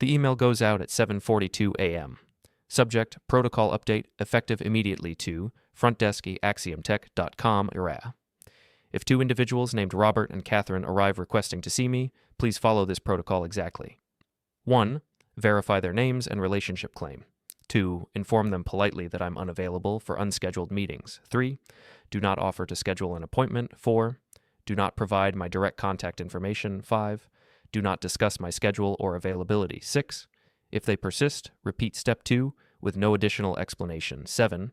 The email goes out at 7:42 a.m. Subject, protocol update, effective immediately to frontdesk@axiomtech.com era. If two individuals named Robert and Catherine arrive requesting to see me, please follow this protocol exactly. 1. Verify their names and relationship claim. 2. Inform them politely that I'm unavailable for unscheduled meetings. 3. Do not offer to schedule an appointment. 4. Do not provide my direct contact information. 5. Do not discuss my schedule or availability. 6. If they persist, repeat step 2 with no additional explanation. 7.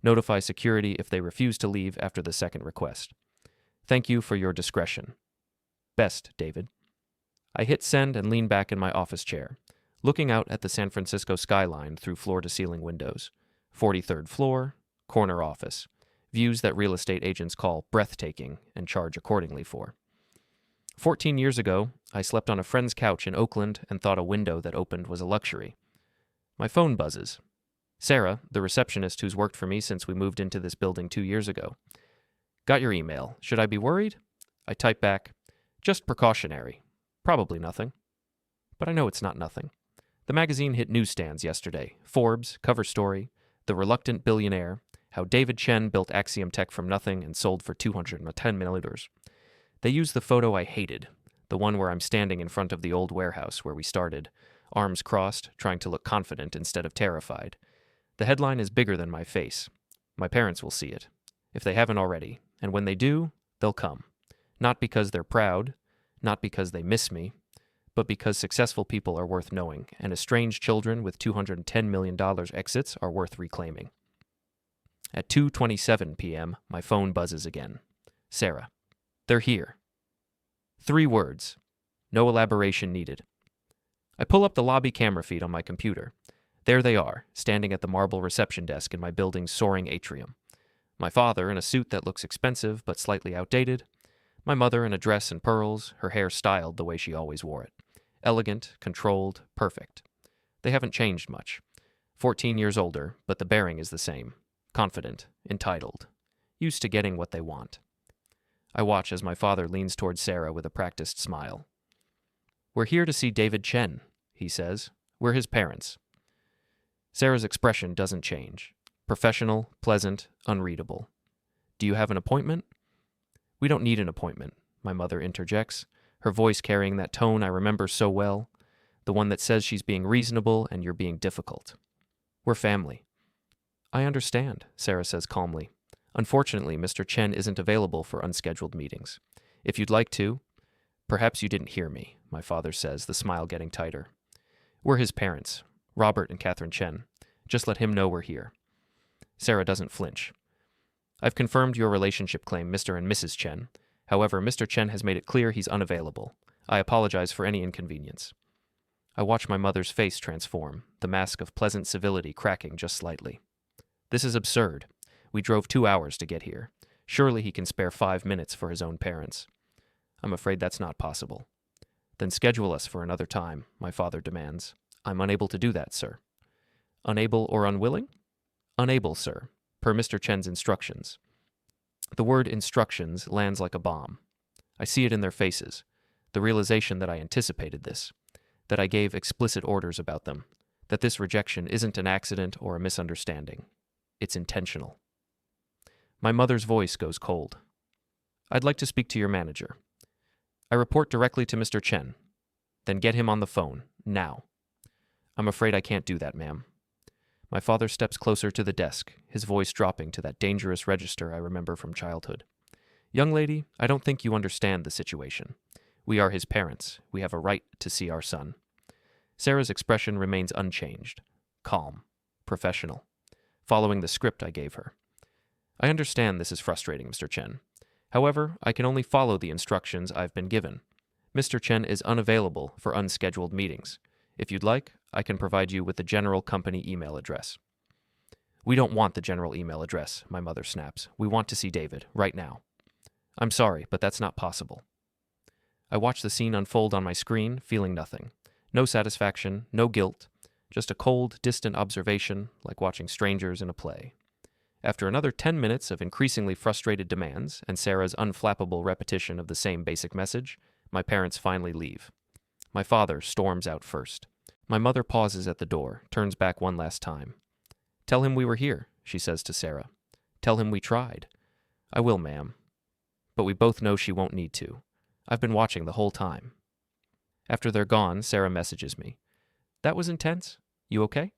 Notify security if they refuse to leave after the second request. Thank you for your discretion. Best, David. I hit send and lean back in my office chair, looking out at the San Francisco skyline through floor-to-ceiling windows. 43rd floor, corner office. Views that real estate agents call breathtaking and charge accordingly for. 14 years ago, I slept on a friend's couch in Oakland and thought a window that opened was a luxury. My phone buzzes. Sarah, the receptionist who's worked for me since we moved into this building 2 years ago. Got your email. Should I be worried? I type back, just precautionary. Probably nothing. But I know it's not nothing. The magazine hit newsstands yesterday. Forbes, cover story, The Reluctant Billionaire, how David Chen built Axiom Tech from nothing and sold for $210 million. They used the photo I hated, the one where I'm standing in front of the old warehouse where we started, arms crossed, trying to look confident instead of terrified. The headline is bigger than my face. My parents will see it, if they haven't already, and when they do, they'll come. Not because they're proud, not because they miss me, but because successful people are worth knowing, and estranged children with $210 million exits are worth reclaiming. At 2:27 p.m., my phone buzzes again. Sarah. They're here. 3 words. No elaboration needed. I pull up the lobby camera feed on my computer. There they are, standing at the marble reception desk in my building's soaring atrium. My father in a suit that looks expensive but slightly outdated. My mother in a dress and pearls, her hair styled the way she always wore it. Elegant, controlled, perfect. They haven't changed much. 14 years older, but the bearing is the same. Confident, entitled, used to getting what they want. I watch as my father leans towards Sarah with a practiced smile. We're here to see David Chen, he says. We're his parents. Sarah's expression doesn't change. Professional, pleasant, unreadable. Do you have an appointment? We don't need an appointment, my mother interjects, her voice carrying that tone I remember so well, the one that says she's being reasonable and you're being difficult. We're family. I understand, Sarah says calmly. Unfortunately, Mr. Chen isn't available for unscheduled meetings. If you'd like to, perhaps you didn't hear me, my father says, the smile getting tighter. We're his parents, Robert and Catherine Chen. Just let him know we're here. Sarah doesn't flinch. I've confirmed your relationship claim, Mr. and Mrs. Chen. However, Mr. Chen has made it clear he's unavailable. I apologize for any inconvenience. I watch my mother's face transform, the mask of pleasant civility cracking just slightly. This is absurd. We drove 2 hours to get here. Surely he can spare 5 minutes for his own parents. I'm afraid that's not possible. Then schedule us for another time, my father demands. I'm unable to do that, sir. Unable or unwilling? Unable, sir, per Mr. Chen's instructions. The word instructions lands like a bomb. I see it in their faces, the realization that I anticipated this, that I gave explicit orders about them, that this rejection isn't an accident or a misunderstanding. It's intentional. My mother's voice goes cold. I'd like to speak to your manager. I report directly to Mr. Chen. Then get him on the phone, now. I'm afraid I can't do that, ma'am. My father steps closer to the desk, his voice dropping to that dangerous register I remember from childhood. Young lady, I don't think you understand the situation. We are his parents. We have a right to see our son. Sarah's expression remains unchanged, calm, professional, following the script I gave her. I understand this is frustrating, Mr. Chen. However, I can only follow the instructions I've been given. Mr. Chen is unavailable for unscheduled meetings. If you'd like, I can provide you with the general company email address. We don't want the general email address, my mother snaps. We want to see David, right now. I'm sorry, but that's not possible. I watch the scene unfold on my screen, feeling nothing. No satisfaction, no guilt, just a cold, distant observation, like watching strangers in a play. After another 10 minutes of increasingly frustrated demands and Sarah's unflappable repetition of the same basic message, my parents finally leave. My father storms out first. My mother pauses at the door, turns back one last time. "Tell him we were here," she says to Sarah. "Tell him we tried." "I will, ma'am." But we both know she won't need to. I've been watching the whole time. After they're gone, Sarah messages me. "That was intense. You okay?"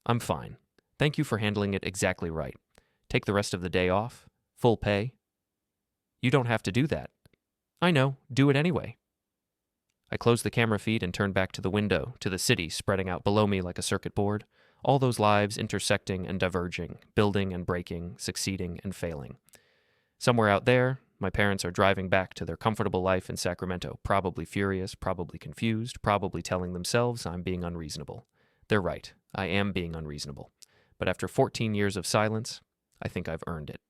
"I'm fine. Thank you for handling it exactly right. Take the rest of the day off. Full pay." "You don't have to do that." "I know. Do it anyway." I close the camera feed and turn back to the window, to the city spreading out below me like a circuit board, all those lives intersecting and diverging, building and breaking, succeeding and failing. Somewhere out there, my parents are driving back to their comfortable life in Sacramento, probably furious, probably confused, probably telling themselves I'm being unreasonable. They're right. I am being unreasonable. But after 14 years of silence, I think I've earned it.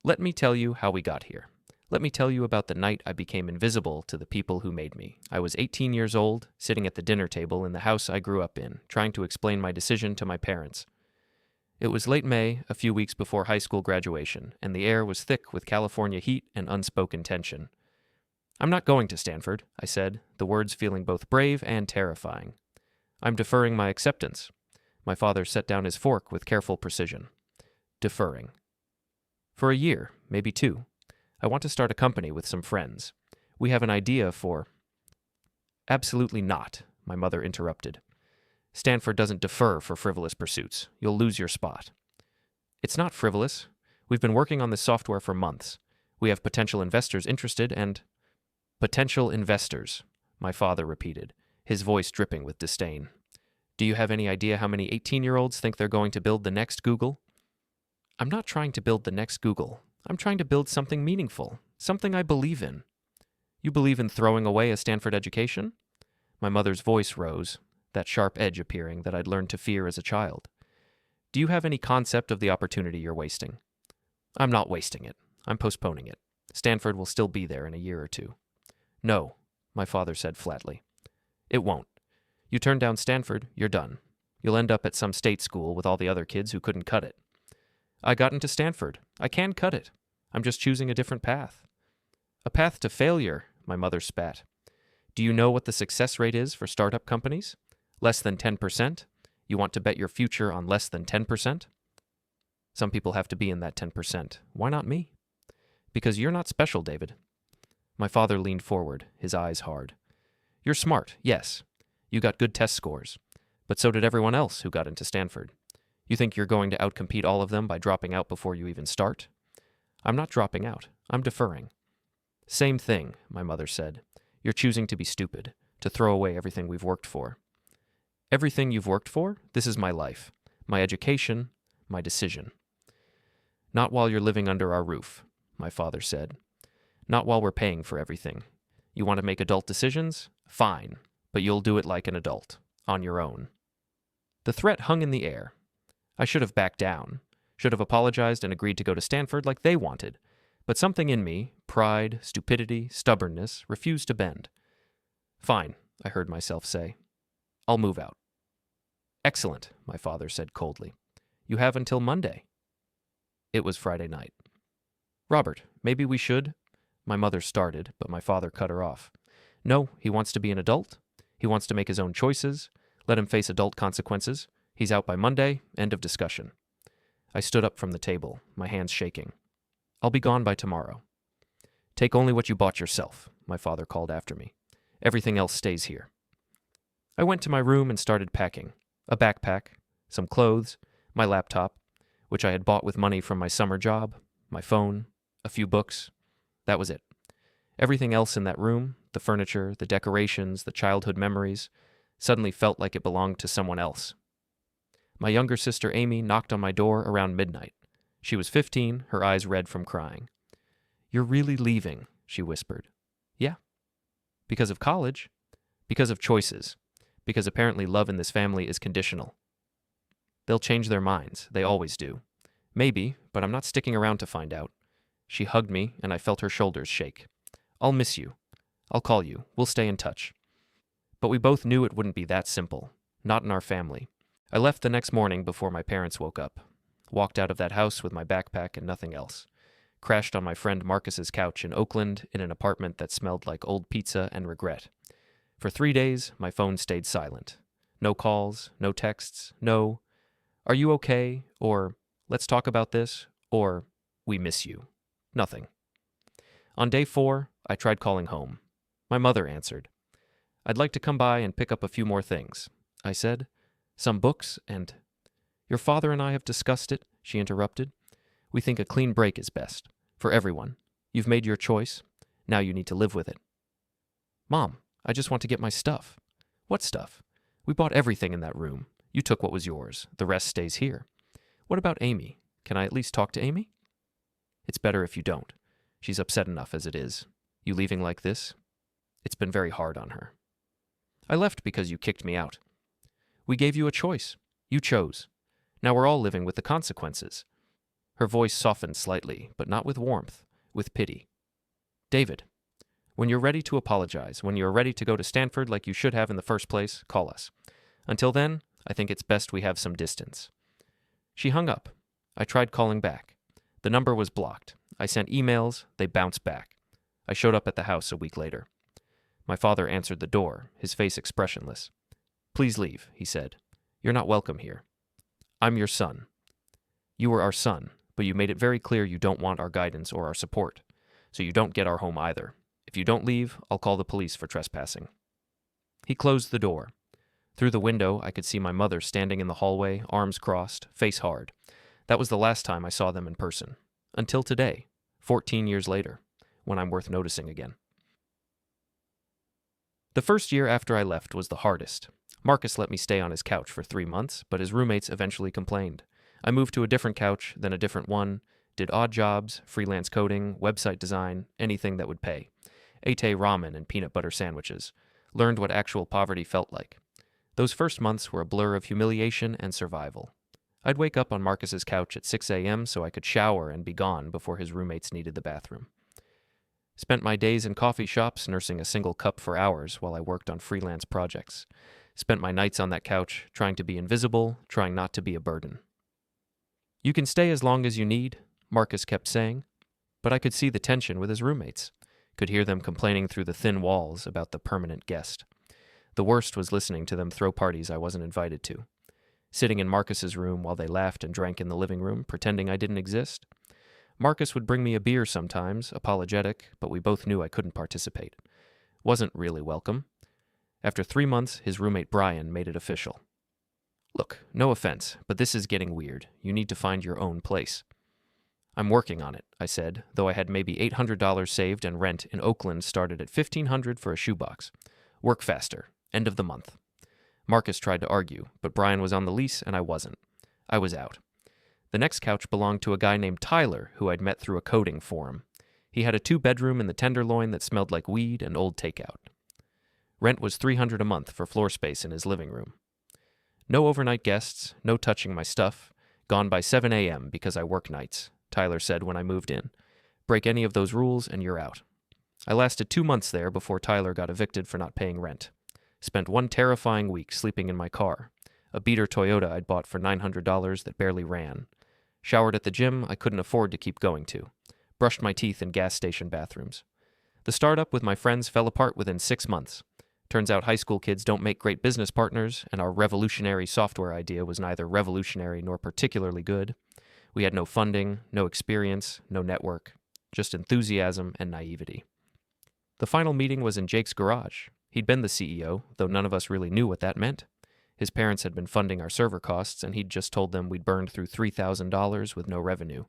Let me tell you how we got here. Let me tell you about the night I became invisible to the people who made me. I was 18 years old, sitting at the dinner table in the house I grew up in, trying to explain my decision to my parents. It was late May, a few weeks before high school graduation, and the air was thick with California heat and unspoken tension. "I'm not going to Stanford," I said, the words feeling both brave and terrifying. "I'm deferring my acceptance." My father set down his fork with careful precision. Deferring. "For a year, maybe 2. I want to start a company with some friends. We have an idea for—" "Absolutely not," my mother interrupted. "Stanford doesn't defer for frivolous pursuits. You'll lose your spot." "It's not frivolous. We've been working on this software for months. We have potential investors interested and—" "Potential investors," my father repeated, his voice dripping with disdain. "Do you have any idea how many 18-year-olds think they're going to build the next Google?" "I'm not trying to build the next Google. I'm trying to build something meaningful, something I believe in." "You believe in throwing away a Stanford education?" My mother's voice rose, that sharp edge appearing that I'd learned to fear as a child. "Do you have any concept of the opportunity you're wasting?" "I'm not wasting it. I'm postponing it. Stanford will still be there in a year or 2. "No," my father said flatly. "It won't. You turn down Stanford, you're done. You'll end up at some state school with all the other kids who couldn't cut it." "I got into Stanford. I can cut it. I'm just choosing a different path." "A path to failure," my mother spat. "Do you know what the success rate is for startup companies? Less than 10%? You want to bet your future on less than 10%? Some people have to be in that 10%. Why not me?" "Because you're not special, David." My father leaned forward, his eyes hard. "You're smart, yes. You got good test scores. But so did everyone else who got into Stanford. You think you're going to outcompete all of them by dropping out before you even start?" "I'm not dropping out. I'm deferring." "Same thing," my mother said. "You're choosing to be stupid, to throw away everything we've worked for." "Everything you've worked for? This is my life, my education, my decision." "Not while you're living under our roof," my father said. "Not while we're paying for everything. You want to make adult decisions? Fine, but you'll do it like an adult, on your own." The threat hung in the air. I should have backed down, should have apologized and agreed to go to Stanford like they wanted, but something in me, pride, stupidity, stubbornness, refused to bend. "Fine," I heard myself say. "I'll move out." "Excellent," my father said coldly. "You have until Monday." It was Friday night. "Robert, maybe we should—" My mother started, but my father cut her off. "No, he wants to be an adult. He wants to make his own choices. Let him face adult consequences. He's out by Monday. End of discussion." I stood up from the table, my hands shaking. "I'll be gone by tomorrow." "Take only what you bought yourself," my father called after me. "Everything else stays here." I went to my room and started packing. A backpack, some clothes, my laptop, which I had bought with money from my summer job, my phone, a few books. That was it. Everything else in that room, the furniture, the decorations, the childhood memories, suddenly felt like it belonged to someone else. My younger sister Amy knocked on my door around midnight. She was 15, her eyes red from crying. "You're really leaving," she whispered. "Yeah." "Because of college?" "Because of choices. Because apparently love in this family is conditional." "They'll change their minds. They always do." "Maybe, but I'm not sticking around to find out." She hugged me, and I felt her shoulders shake. "I'll miss you. I'll call you. We'll stay in touch." But we both knew it wouldn't be that simple. Not in our family. I left the next morning before my parents woke up. Walked out of that house with my backpack and nothing else. Crashed on my friend Marcus's couch in Oakland in an apartment that smelled like old pizza and regret. For 3 days, my phone stayed silent. No calls, no texts, no, "Are you okay?" or "Let's talk about this," or "We miss you." Nothing. On day 4, I tried calling home. My mother answered. "I'd like to come by and pick up a few more things," I said. "Some books and—" "Your father and I have discussed it," she interrupted. "We think a clean break is best. For everyone. You've made your choice. Now you need to live with it." "Mom, I just want to get my stuff." "What stuff? We bought everything in that room. You took what was yours. The rest stays here." "What about Amy? Can I at least talk to Amy?" "It's better if you don't. She's upset enough as it is. You leaving like this? It's been very hard on her." "I left because you kicked me out." "We gave you a choice. You chose. Now we're all living with the consequences." Her voice softened slightly, but not with warmth, with pity. "David, when you're ready to apologize, when you're ready to go to Stanford like you should have in the first place, call us. Until then, I think it's best we have some distance." She hung up. I tried calling back. The number was blocked. I sent emails. They bounced back. I showed up at the house a week later. My father answered the door, his face expressionless. "Please leave," he said. "You're not welcome here. I'm your son. You were our son, but you made it very clear you don't want our guidance or our support, so you don't get our home either. If you don't leave, I'll call the police for trespassing." He closed the door. Through the window, I could see my mother standing in the hallway, arms crossed, face hard. That was the last time I saw them in person. Until today, 14 years later, when I'm worth noticing again. The first year after I left was the hardest. Marcus let me stay on his couch for 3 months, but his roommates eventually complained. I moved to a different couch, then a different one, did odd jobs, freelance coding, website design, anything that would pay. Ate ramen and peanut butter sandwiches. Learned what actual poverty felt like. Those first months were a blur of humiliation and survival. I'd wake up on Marcus's couch at 6 a.m. so I could shower and be gone before his roommates needed the bathroom. Spent my days in coffee shops nursing a single cup for hours while I worked on freelance projects. Spent my nights on that couch trying to be invisible, trying not to be a burden. "You can stay as long as you need," Marcus kept saying, but I could see the tension with his roommates. Could hear them complaining through the thin walls about the permanent guest. The worst was listening to them throw parties I wasn't invited to. Sitting in Marcus's room while they laughed and drank in the living room, pretending I didn't exist. Marcus would bring me a beer sometimes, apologetic, but we both knew I couldn't participate. Wasn't really welcome. After 3 months, his roommate Brian made it official. "Look, no offense, but this is getting weird. You need to find your own place." "I'm working on it," I said, though I had maybe $800 saved and rent in Oakland started at $1,500 for a shoebox. "Work faster. End of the month." Marcus tried to argue, but Brian was on the lease and I wasn't. I was out. The next couch belonged to a guy named Tyler, who I'd met through a coding forum. He had a 2-bedroom in the Tenderloin that smelled like weed and old takeout. Rent was $300 a month for floor space in his living room. No overnight guests, no touching my stuff. Gone by 7 a.m. because I work nights, Tyler said when I moved in. Break any of those rules and you're out. I lasted 2 months there before Tyler got evicted for not paying rent. Spent one terrifying week sleeping in my car, a beater Toyota I'd bought for $900 that barely ran. Showered at the gym I couldn't afford to keep going to. Brushed my teeth in gas station bathrooms. The startup with my friends fell apart within 6 months. Turns out high school kids don't make great business partners, and our revolutionary software idea was neither revolutionary nor particularly good. We had no funding, no experience, no network, just enthusiasm and naivety. The final meeting was in Jake's garage. He'd been the CEO, though none of us really knew what that meant. His parents had been funding our server costs, and he'd just told them we'd burned through $3,000 with no revenue.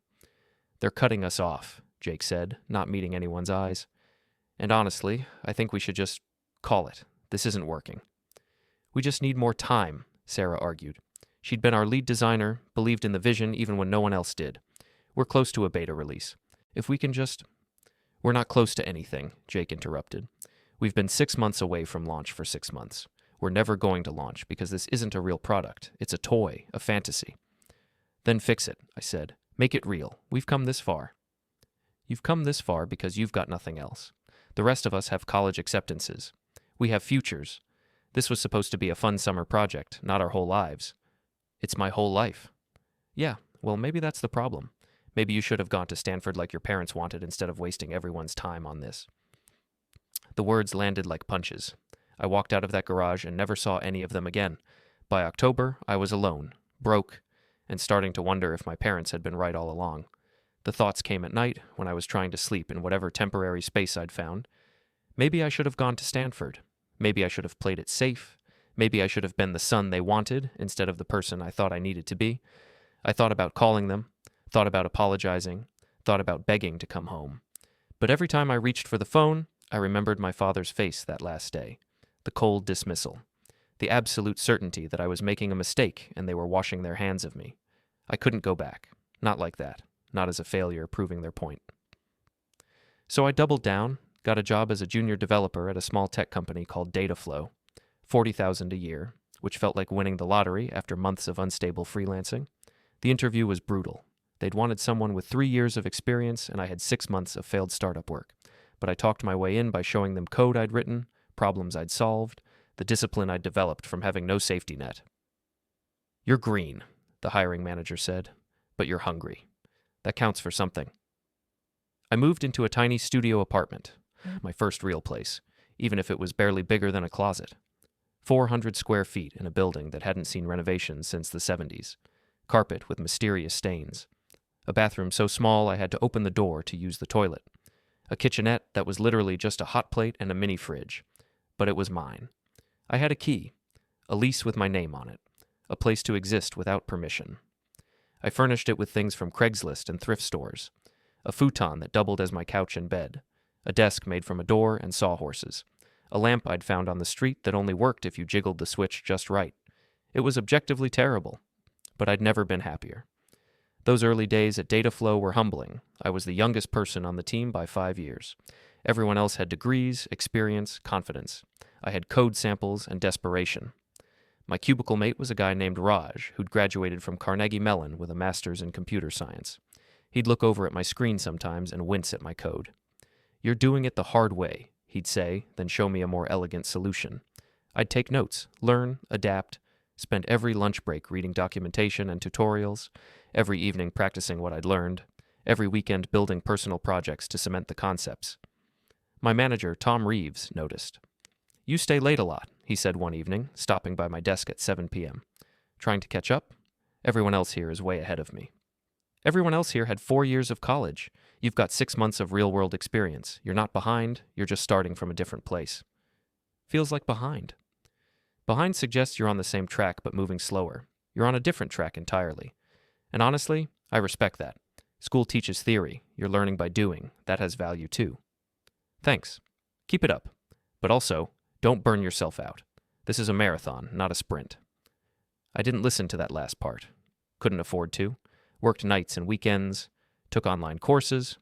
"They're cutting us off," Jake said, not meeting anyone's eyes. "And honestly, I think we should just call it. This isn't working." "We just need more time," Sarah argued. She'd been our lead designer, believed in the vision even when no one else did. "We're close to a beta release. If we can just—" "We're not close to anything," Jake interrupted. "We've been 6 months away from launch for 6 months. We're never going to launch because this isn't a real product. It's a toy, a fantasy." "Then fix it," I said. "Make it real. We've come this far." "You've come this far because you've got nothing else. The rest of us have college acceptances. We have futures. This was supposed to be a fun summer project, not our whole lives." "It's my whole life." "Yeah, well, maybe that's the problem. Maybe you should have gone to Stanford like your parents wanted instead of wasting everyone's time on this." The words landed like punches. I walked out of that garage and never saw any of them again. By October, I was alone, broke, and starting to wonder if my parents had been right all along. The thoughts came at night when I was trying to sleep in whatever temporary space I'd found. Maybe I should have gone to Stanford. Maybe I should have played it safe. Maybe I should have been the son they wanted instead of the person I thought I needed to be. I thought about calling them, thought about apologizing, thought about begging to come home. But every time I reached for the phone, I remembered my father's face that last day. The cold dismissal. The absolute certainty that I was making a mistake and they were washing their hands of me. I couldn't go back. Not like that. Not as a failure proving their point. So I doubled down, got a job as a junior developer at a small tech company called Dataflow. $40,000 a year, which felt like winning the lottery after months of unstable freelancing. The interview was brutal. They'd wanted someone with 3 years of experience, and I had 6 months of failed startup work. But I talked my way in by showing them code I'd written, problems I'd solved, the discipline I'd developed from having no safety net. "You're green," the hiring manager said, "but you're hungry. That counts for something." I moved into a tiny studio apartment, my first real place, even if it was barely bigger than a closet. 400 square feet in a building that hadn't seen renovations since the 70s. Carpet with mysterious stains. A bathroom so small I had to open the door to use the toilet. A kitchenette that was literally just a hot plate and a mini fridge. But it was mine. I had a key, a lease with my name on it, a place to exist without permission. I furnished it with things from Craigslist and thrift stores. A futon that doubled as my couch and bed. A desk made from a door and sawhorses. A lamp I'd found on the street that only worked if you jiggled the switch just right. It was objectively terrible, but I'd never been happier. Those early days at Dataflow were humbling. I was the youngest person on the team by 5 years. Everyone else had degrees, experience, confidence. I had code samples and desperation. My cubicle mate was a guy named Raj, who'd graduated from Carnegie Mellon with a master's in computer science. He'd look over at my screen sometimes and wince at my code. "You're doing it the hard way," he'd say, then show me a more elegant solution. I'd take notes, learn, adapt, spend every lunch break reading documentation and tutorials, every evening practicing what I'd learned, every weekend building personal projects to cement the concepts. My manager, Tom Reeves, noticed. "You stay late a lot," he said one evening, stopping by my desk at 7 p.m. "Trying to catch up? Everyone else here is way ahead of me." Everyone else here had 4 years of college. You've got 6 months of real-world experience. You're not behind, you're just starting from a different place. Feels like behind. Behind suggests you're on the same track but moving slower. You're on a different track entirely. And honestly, I respect that. School teaches theory. You're learning by doing. That has value too. Thanks. Keep it up. But also, don't burn yourself out. This is a marathon, not a sprint. I didn't listen to that last part. Couldn't afford to. Worked nights and weekends, took online courses,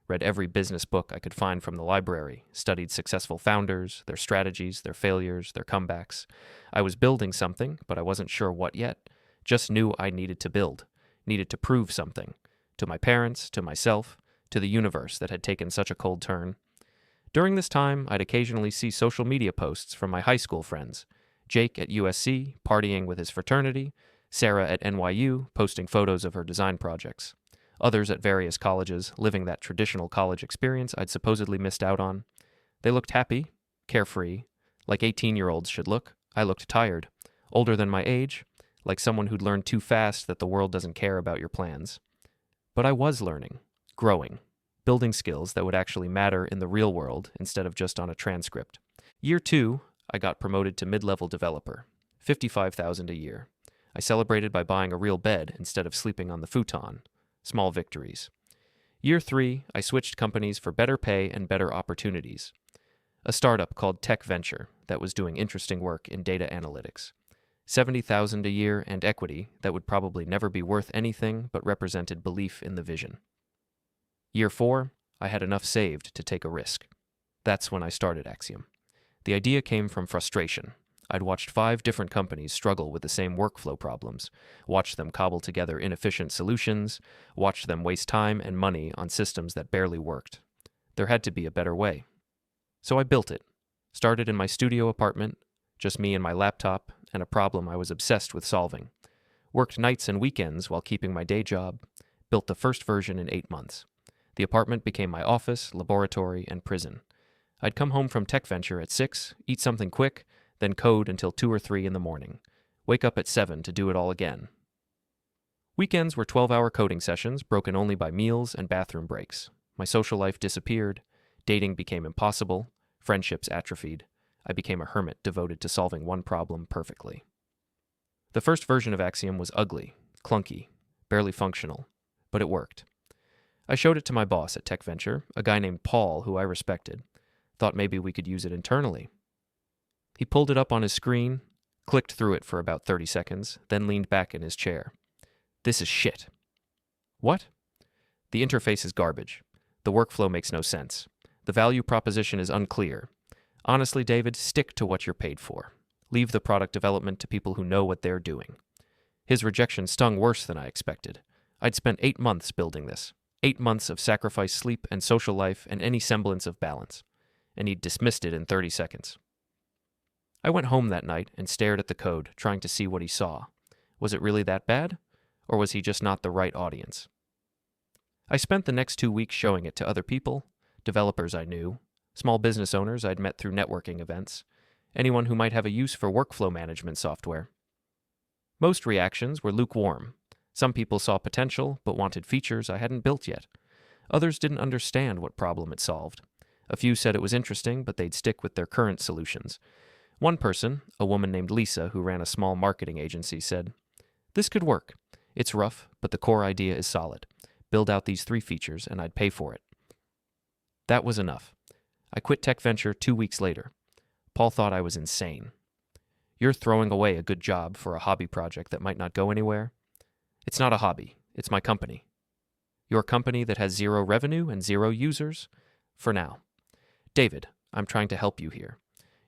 read every business book I could find from the library, studied successful founders, their strategies, their failures, their comebacks. I was building something, but I wasn't sure what yet. Just knew I needed to build, needed to prove something, to my parents, to myself, to the universe that had taken such a cold turn. During this time, I'd occasionally see social media posts from my high school friends. Jake at USC, partying with his fraternity, Sarah at NYU, posting photos of her design projects. Others at various colleges, living that traditional college experience I'd supposedly missed out on. They looked happy, carefree, like 18-year-olds should look. I looked tired, older than my age, like someone who'd learned too fast that the world doesn't care about your plans. But I was learning, growing, building skills that would actually matter in the real world instead of just on a transcript. Year 2, I got promoted to mid-level developer, $55,000 a year. I celebrated by buying a real bed instead of sleeping on the futon. Small victories. Year 3, I switched companies for better pay and better opportunities. A startup called Tech Venture that was doing interesting work in data analytics. $70,000 a year and equity that would probably never be worth anything but represented belief in the vision. Year 4, I had enough saved to take a risk. That's when I started Axiom. The idea came from frustration. I'd watched 5 different companies struggle with the same workflow problems, watched them cobble together inefficient solutions, watched them waste time and money on systems that barely worked. There had to be a better way. So I built it. Started in my studio apartment, just me and my laptop, and a problem I was obsessed with solving. Worked nights and weekends while keeping my day job. Built the first version in 8 months. The apartment became my office, laboratory, and prison. I'd come home from Tech Venture at 6, eat something quick, then code until 2 or 3 in the morning, wake up at 7 to do it all again. Weekends were 12-hour coding sessions broken only by meals and bathroom breaks. My social life disappeared, dating became impossible, friendships atrophied. I became a hermit devoted to solving one problem perfectly. The first version of Axiom was ugly, clunky, barely functional, but it worked. I showed it to my boss at Tech Venture, a guy named Paul who I respected. Thought maybe we could use it internally. He pulled it up on his screen, clicked through it for about 30 seconds, then leaned back in his chair. "This is shit." "What?" "The interface is garbage. The workflow makes no sense. The value proposition is unclear. Honestly, David, stick to what you're paid for. Leave the product development to people who know what they're doing." His rejection stung worse than I expected. I'd spent 8 months building this. 8 months of sacrificed sleep and social life and any semblance of balance. And he'd dismissed it in 30 seconds. I went home that night and stared at the code, trying to see what he saw. Was it really that bad? Or was he just not the right audience? I spent the next 2 weeks showing it to other people, developers I knew, small business owners I'd met through networking events, anyone who might have a use for workflow management software. Most reactions were lukewarm. Some people saw potential, but wanted features I hadn't built yet. Others didn't understand what problem it solved. A few said it was interesting, but they'd stick with their current solutions. One person, a woman named Lisa who ran a small marketing agency, said, "This could work. It's rough, but the core idea is solid. Build out these 3 features and I'd pay for it." That was enough. I quit Tech Venture 2 weeks later. Paul thought I was insane. "You're throwing away a good job for a hobby project that might not go anywhere." "It's not a hobby. It's my company." "Your company that has 0 revenue and 0 users?" "For now." "David, I'm trying to help you here.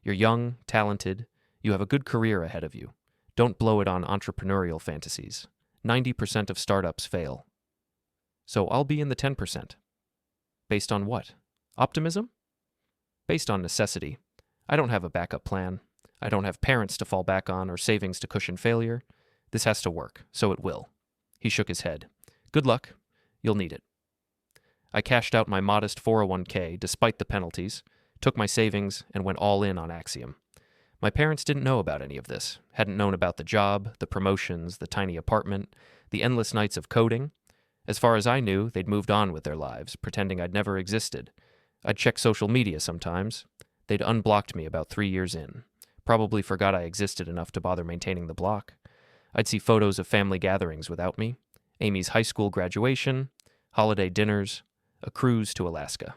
You're young, talented. You have a good career ahead of you. Don't blow it on entrepreneurial fantasies. 90% of startups fail." "So I'll be in the 10%. "Based on what? Optimism?" "Based on necessity. I don't have a backup plan. I don't have parents to fall back on or savings to cushion failure. This has to work, so it will." He shook his head. "Good luck. You'll need it." I cashed out my modest 401k despite the penalties, took my savings, and went all in on Axiom. My parents didn't know about any of this, hadn't known about the job, the promotions, the tiny apartment, the endless nights of coding. As far as I knew, they'd moved on with their lives, pretending I'd never existed. I'd check social media sometimes. They'd unblocked me about 3 years in. Probably forgot I existed enough to bother maintaining the block. I'd see photos of family gatherings without me, Amy's high school graduation, holiday dinners, a cruise to Alaska.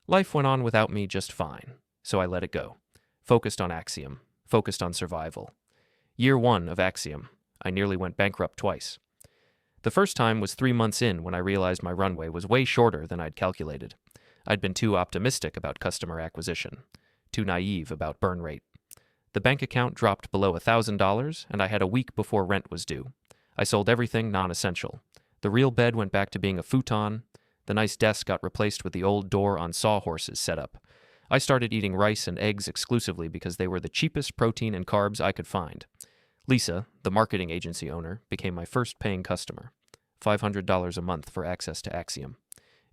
Life went on without me just fine, so I let it go. Focused on Axiom, focused on survival. Year 1 of Axiom, I nearly went bankrupt twice. The first time was 3 months in when I realized my runway was way shorter than I'd calculated. I'd been too optimistic about customer acquisition, too naive about burn rate. The bank account dropped below $1,000, and I had a week before rent was due. I sold everything non-essential. The real bed went back to being a futon. The nice desk got replaced with the old door on sawhorses setup. I started eating rice and eggs exclusively because they were the cheapest protein and carbs I could find. Lisa, the marketing agency owner, became my first paying customer. $500 a month for access to Axiom.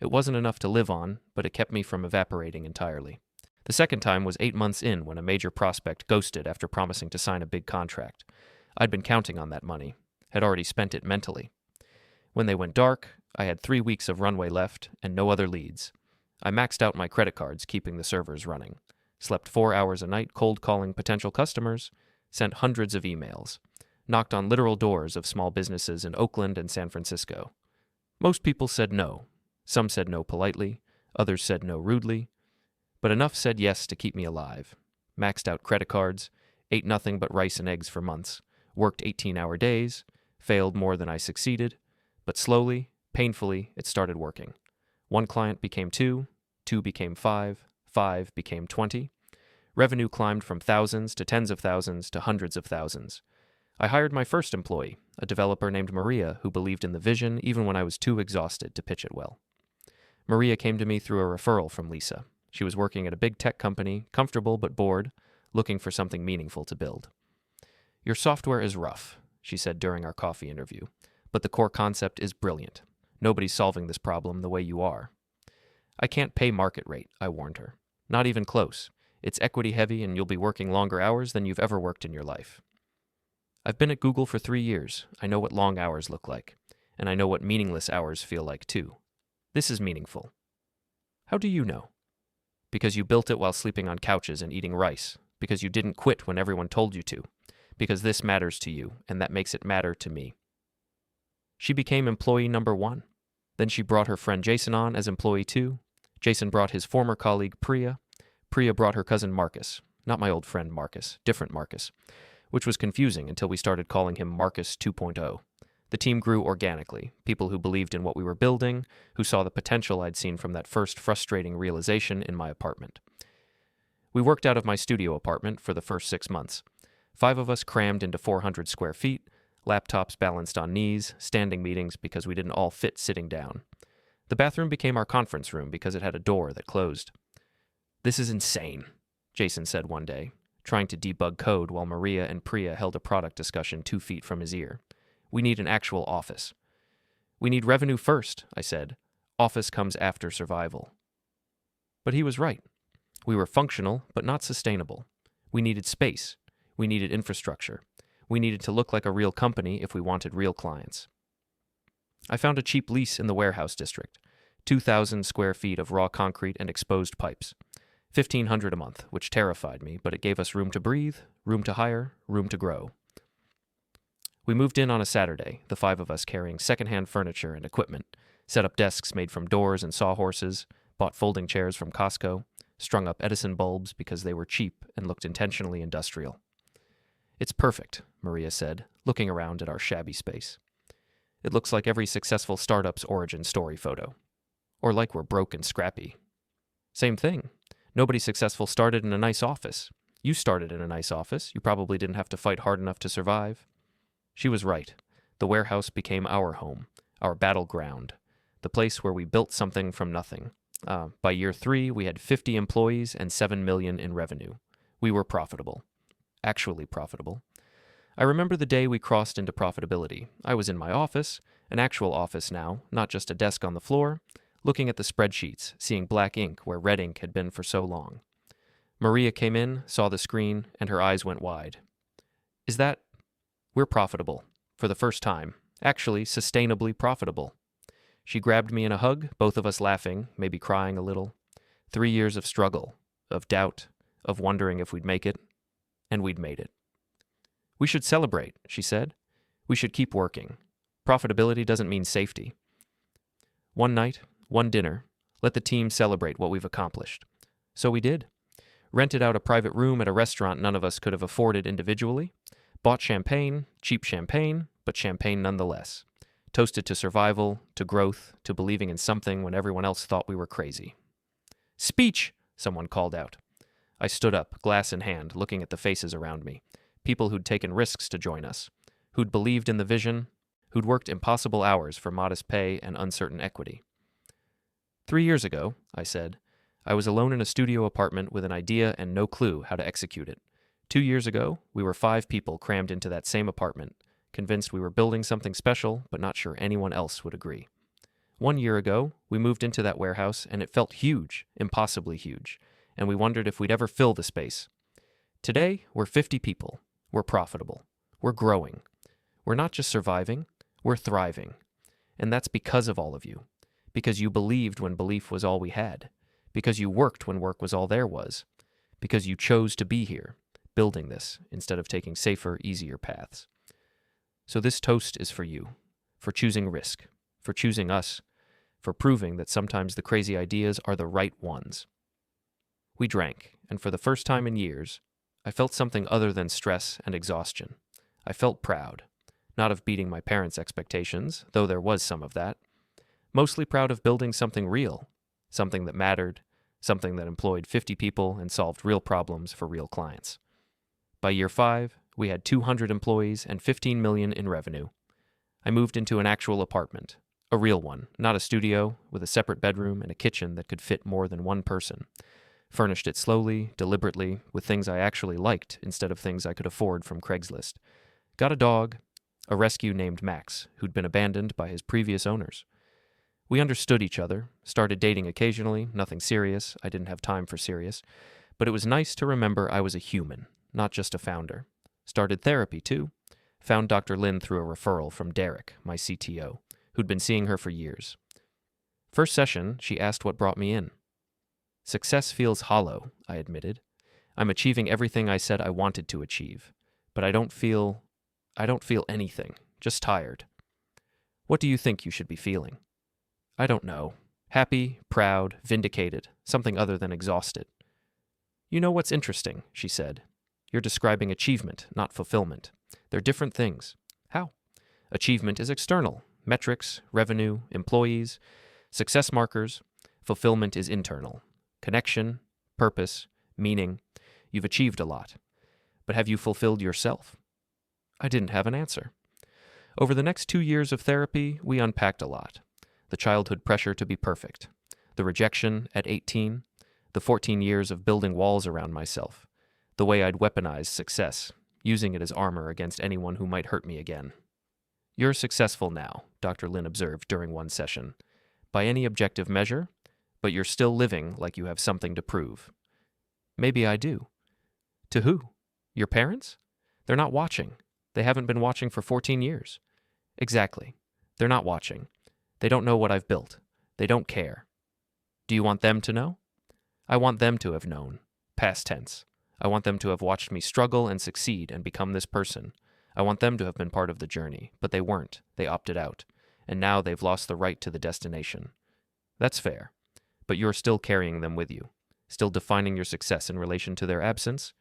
It wasn't enough to live on, but it kept me from evaporating entirely. The second time was 8 months in when a major prospect ghosted after promising to sign a big contract. I'd been counting on that money, had already spent it mentally. When they went dark, I had 3 weeks of runway left and no other leads. I maxed out my credit cards, keeping the servers running. Slept 4 hours a night cold calling potential customers, sent hundreds of emails, knocked on literal doors of small businesses in Oakland and San Francisco. Most people said no. Some said no politely, others said no rudely, but enough said yes to keep me alive. Maxed out credit cards, ate nothing but rice and eggs for months, worked 18-hour days, failed more than I succeeded, but slowly, painfully, it started working. 1 client became 2, 2 became 5, 5 became 20. Revenue climbed from thousands to tens of thousands to hundreds of thousands. I hired my first employee, a developer named Maria who believed in the vision even when I was too exhausted to pitch it well. Maria came to me through a referral from Lisa. She was working at a big tech company, comfortable but bored, looking for something meaningful to build. "Your software is rough," she said during our coffee interview, "but the core concept is brilliant. Nobody's solving this problem the way you are." "I can't pay market rate," I warned her. "Not even close. It's equity heavy and you'll be working longer hours than you've ever worked in your life. I've been at Google for 3 years. I know what long hours look like. And I know what meaningless hours feel like too. This is meaningful. How do you know? Because you built it while sleeping on couches and eating rice. Because you didn't quit when everyone told you to. Because this matters to you, and that makes it matter to me. She became employee number 1. Then she brought her friend Jason on as employee 2. Jason brought his former colleague Priya. Priya brought her cousin Marcus. Not my old friend Marcus, different Marcus. Which was confusing until we started calling him Marcus 2.0. The team grew organically, people who believed in what we were building, who saw the potential I'd seen from that first frustrating realization in my apartment. We worked out of my studio apartment for the first 6 months. 5 of us crammed into 400 square feet, laptops balanced on knees, standing meetings because we didn't all fit sitting down. The bathroom became our conference room because it had a door that closed. "This is insane," Jason said one day, trying to debug code while Maria and Priya held a product discussion 2 feet from his ear. "We need an actual office." "We need revenue first," I said. "Office comes after survival." But he was right. We were functional, but not sustainable. We needed space. We needed infrastructure. We needed to look like a real company if we wanted real clients. I found a cheap lease in the warehouse district, 2,000 square feet of raw concrete and exposed pipes. $1,500 a month, which terrified me, but it gave us room to breathe, room to hire, room to grow. We moved in on a Saturday, the 5 of us carrying secondhand furniture and equipment, set up desks made from doors and sawhorses, bought folding chairs from Costco, strung up Edison bulbs because they were cheap and looked intentionally industrial. "It's perfect," Maria said, looking around at our shabby space. "It looks like every successful startup's origin story photo. Or like we're broke and scrappy." "Same thing. Nobody successful started in a nice office. You started in a nice office. You probably didn't have to fight hard enough to survive." She was right. The warehouse became our home, our battleground, the place where we built something from nothing. By year 3, we had 50 employees and $7 million in revenue. We were profitable. Actually profitable. I remember the day we crossed into profitability. I was in my office, an actual office now, not just a desk on the floor, looking at the spreadsheets, seeing black ink where red ink had been for so long. Maria came in, saw the screen, and her eyes went wide. "Is that... We're profitable. For the first time. Actually, sustainably profitable." She grabbed me in a hug, both of us laughing, maybe crying a little. 3 years of struggle, of doubt, of wondering if we'd make it. And we'd made it. "We should celebrate," she said. "We should keep working. Profitability doesn't mean safety." One night, one dinner, let the team celebrate what we've accomplished. So we did. Rented out a private room at a restaurant none of us could have afforded individually. Bought champagne, cheap champagne, but champagne nonetheless. Toasted to survival, to growth, to believing in something when everyone else thought we were crazy. "Speech!" someone called out. I stood up, glass in hand, looking at the faces around me. People who'd taken risks to join us, who'd believed in the vision, who'd worked impossible hours for modest pay and uncertain equity. 3 years ago, I said, I was alone in a studio apartment with an idea and no clue how to execute it. 2 years ago, we were 5 people crammed into that same apartment, convinced we were building something special, but not sure anyone else would agree. 1 year ago, we moved into that warehouse, and it felt huge, impossibly huge, and we wondered if we'd ever fill the space. Today, we're 50 people. We're profitable. We're growing. We're not just surviving, we're thriving. And that's because of all of you. Because you believed when belief was all we had. Because you worked when work was all there was. Because you chose to be here, building this, instead of taking safer, easier paths. So this toast is for you, for choosing risk, for choosing us, for proving that sometimes the crazy ideas are the right ones. We drank, and for the first time in years, I felt something other than stress and exhaustion. I felt proud, not of beating my parents' expectations, though there was some of that. Mostly proud of building something real, something that mattered, something that employed 50 people and solved real problems for real clients. By year 5, we had 200 employees and $15 million in revenue. I moved into an actual apartment, a real one, not a studio, with a separate bedroom and a kitchen that could fit more than one person. Furnished it slowly, deliberately, with things I actually liked instead of things I could afford from Craigslist. Got a dog, a rescue named Max, who'd been abandoned by his previous owners. We understood each other, started dating occasionally, nothing serious, I didn't have time for serious, But it was nice to remember I was a human, not just a founder. Started therapy, too. Found Dr. Lin through a referral from Derek, my CTO, who'd been seeing her for years. First session, she asked what brought me in. Success feels hollow, I admitted. I'm achieving everything I said I wanted to achieve, but I don't feel anything, just tired. What do you think you should be feeling? I don't know. Happy, proud, vindicated, something other than exhausted. You know what's interesting, she said. You're describing achievement, not fulfillment. They're different things. How? Achievement is external. Metrics, revenue, employees, success markers. Fulfillment is internal. Connection, purpose, meaning. You've achieved a lot. But have you fulfilled yourself? I didn't have an answer. Over the next 2 years of therapy, we unpacked a lot. The childhood pressure to be perfect. The rejection at 18. The 14 years of building walls around myself. The way I'd weaponized success, using it as armor against anyone who might hurt me again. You're successful now, Dr. Lin observed during one session. By any objective measure, but you're still living like you have something to prove. Maybe I do. To who? Your parents? They're not watching. They haven't been watching for 14 years. Exactly. They're not watching. They don't know what I've built. They don't care. Do you want them to know? I want them to have known. Past tense. I want them to have watched me struggle and succeed and become this person. I want them to have been part of the journey, but they weren't. They opted out. And now they've lost the right to the destination. That's fair. But you're still carrying them with you. Still defining your success in relation to their absence?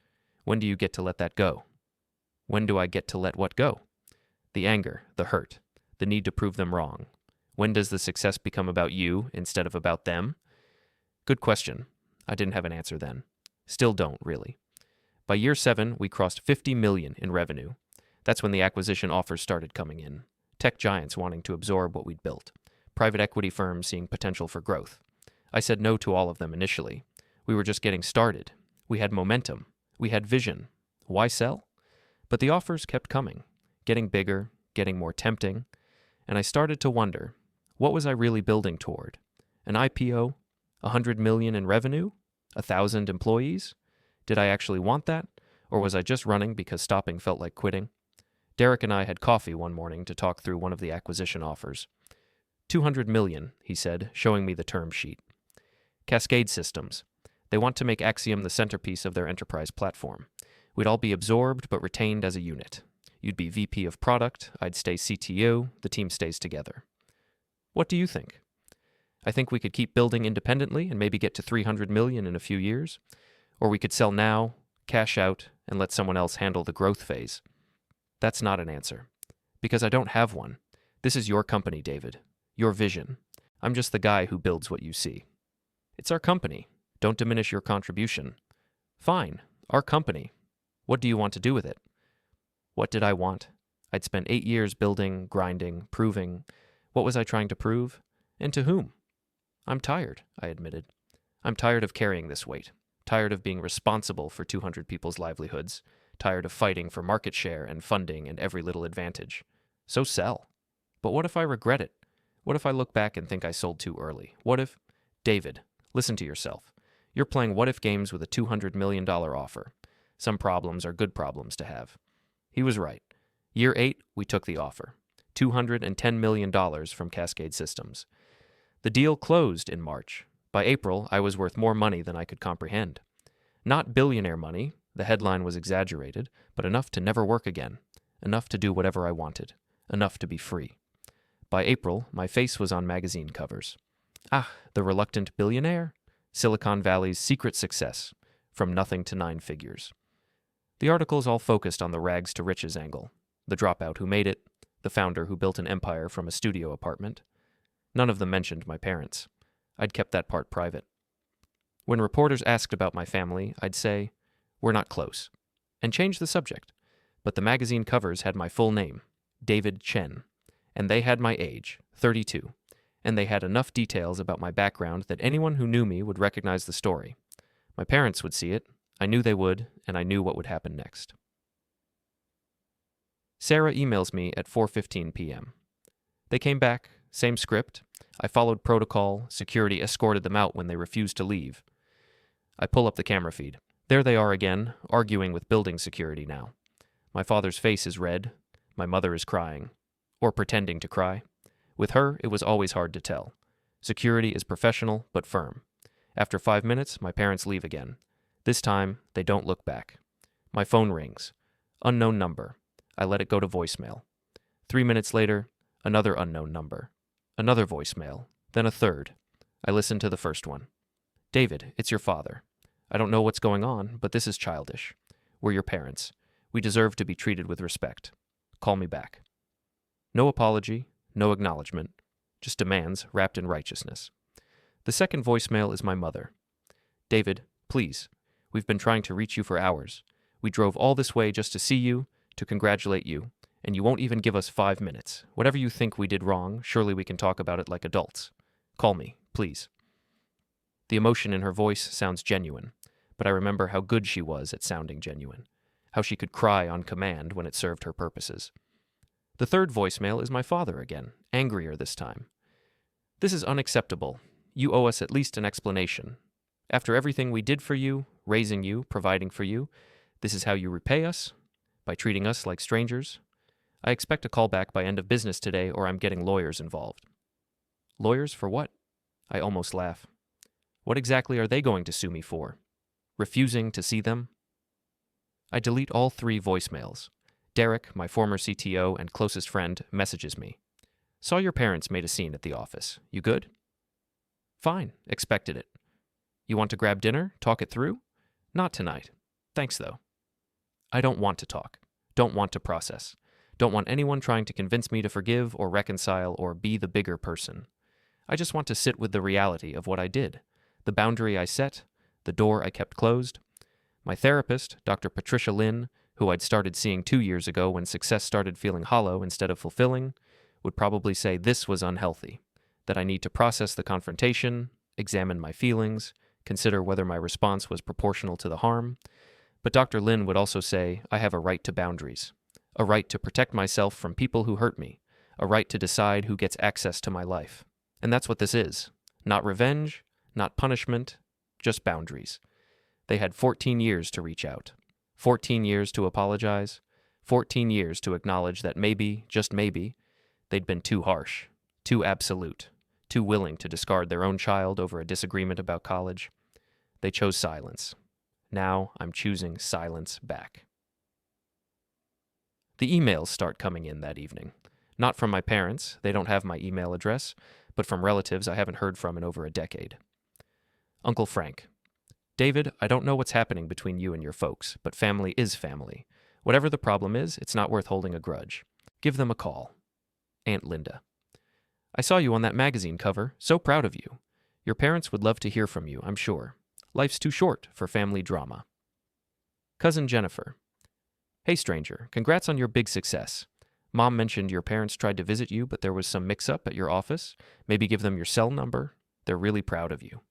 When do you get to let that go? When do I get to let what go? The anger, the hurt, the need to prove them wrong. When does the success become about you instead of about them? Good question. I didn't have an answer then. Still don't, really. By year 7, we crossed $50 million in revenue. That's when the acquisition offers started coming in. Tech giants wanting to absorb what we'd built. Private equity firms seeing potential for growth. I said no to all of them initially. We were just getting started. We had momentum. We had vision. Why sell? But the offers kept coming, getting bigger, getting more tempting, and I started to wonder, what was I really building toward? An IPO? $100 million in revenue? 1,000 employees? Did I actually want that? Or was I just running because stopping felt like quitting? Derek and I had coffee one morning to talk through one of the acquisition offers. $200 million, he said, showing me the term sheet. Cascade Systems. They want to make Axiom the centerpiece of their enterprise platform. We'd all be absorbed but retained as a unit. You'd be VP of product, I'd stay CTO, the team stays together. What do you think? I think we could keep building independently and maybe get to $300 million in a few years. Or we could sell now, cash out, and let someone else handle the growth phase. That's not an answer. Because I don't have one. This is your company, David. Your vision. I'm just the guy who builds what you see. It's our company. Don't diminish your contribution. Fine. Our company. What do you want to do with it? What did I want? I'd spent 8 years building, grinding, proving. What was I trying to prove? And to whom? I'm tired, I admitted. I'm tired of carrying this weight. Tired of being responsible for 200 people's livelihoods. Tired of fighting for market share and funding and every little advantage. So sell. But what if I regret it? What if I look back and think I sold too early? What if... David, listen to yourself. You're playing what-if games with a $200 million offer. Some problems are good problems to have. He was right. Year 8, we took the offer. $210 million from Cascade Systems. The deal closed in March. By April, I was worth more money than I could comprehend. Not billionaire money, the headline was exaggerated, but enough to never work again. Enough to do whatever I wanted. Enough to be free. By April, my face was on magazine covers. Ah, the reluctant billionaire? Silicon Valley's secret success. From nothing to 9 figures. The articles all focused on the rags to riches angle. The dropout who made it. The founder who built an empire from a studio apartment. None of them mentioned my parents. I'd kept that part private. When reporters asked about my family, I'd say, "We're not close," and change the subject. But the magazine covers had my full name, David Chen, and they had my age, 32, and they had enough details about my background that anyone who knew me would recognize the story. My parents would see it, I knew they would, and I knew what would happen next. Sarah emails me at 4:15 p.m. They came back, same script. I followed protocol, security escorted them out when they refused to leave. I pull up the camera feed. There they are again, arguing with building security now. My father's face is red. My mother is crying. Or pretending to cry. With her, it was always hard to tell. Security is professional, but firm. After 5 minutes, my parents leave again. This time, they don't look back. My phone rings. Unknown number. I let it go to voicemail. 3 minutes later, another unknown number. Another voicemail. Then a third. I listen to the first one. David, it's your father. I don't know what's going on, but this is childish. We're your parents. We deserve to be treated with respect. Call me back. No apology, no acknowledgement, just demands wrapped in righteousness. The second voicemail is my mother. David, please. We've been trying to reach you for hours. We drove all this way just to see you, to congratulate you, and you won't even give us 5 minutes. Whatever you think we did wrong, surely we can talk about it like adults. Call me, please. The emotion in her voice sounds genuine, but I remember how good she was at sounding genuine, how she could cry on command when it served her purposes. The third voicemail is my father again, angrier this time. This is unacceptable. You owe us at least an explanation. After everything we did for you, raising you, providing for you, this is how you repay us? By treating us like strangers? I expect a call back by end of business today, or I'm getting lawyers involved. Lawyers for what? I almost laugh. What exactly are they going to sue me for? Refusing to see them? I delete all 3 voicemails. Derek, my former CTO and closest friend, messages me. Saw your parents made a scene at the office. You good? Fine. Expected it. You want to grab dinner? Talk it through? Not tonight. Thanks, though. I don't want to talk. Don't want to process. Don't want anyone trying to convince me to forgive or reconcile or be the bigger person. I just want to sit with the reality of what I did, the boundary I set, the door I kept closed. My therapist, Dr. Patricia Lin, who I'd started seeing 2 years ago when success started feeling hollow instead of fulfilling, would probably say this was unhealthy, that I need to process the confrontation, examine my feelings, consider whether my response was proportional to the harm. But Dr. Lin would also say I have a right to boundaries, a right to protect myself from people who hurt me, a right to decide who gets access to my life. And that's what this is. Not revenge, not punishment, just boundaries. They had 14 years to reach out. 14 years to apologize, 14 years to acknowledge that maybe, just maybe, they'd been too harsh, too absolute, too willing to discard their own child over a disagreement about college. They chose silence. Now I'm choosing silence back. The emails start coming in that evening. Not from my parents, they don't have my email address, but from relatives I haven't heard from in over a decade. Uncle Frank. David, I don't know what's happening between you and your folks, but family is family. Whatever the problem is, it's not worth holding a grudge. Give them a call. Aunt Linda. I saw you on that magazine cover. So proud of you. Your parents would love to hear from you, I'm sure. Life's too short for family drama. Cousin Jennifer. Hey stranger, congrats on your big success. Mom mentioned your parents tried to visit you, but there was some mix-up at your office. Maybe give them your cell number. They're really proud of you.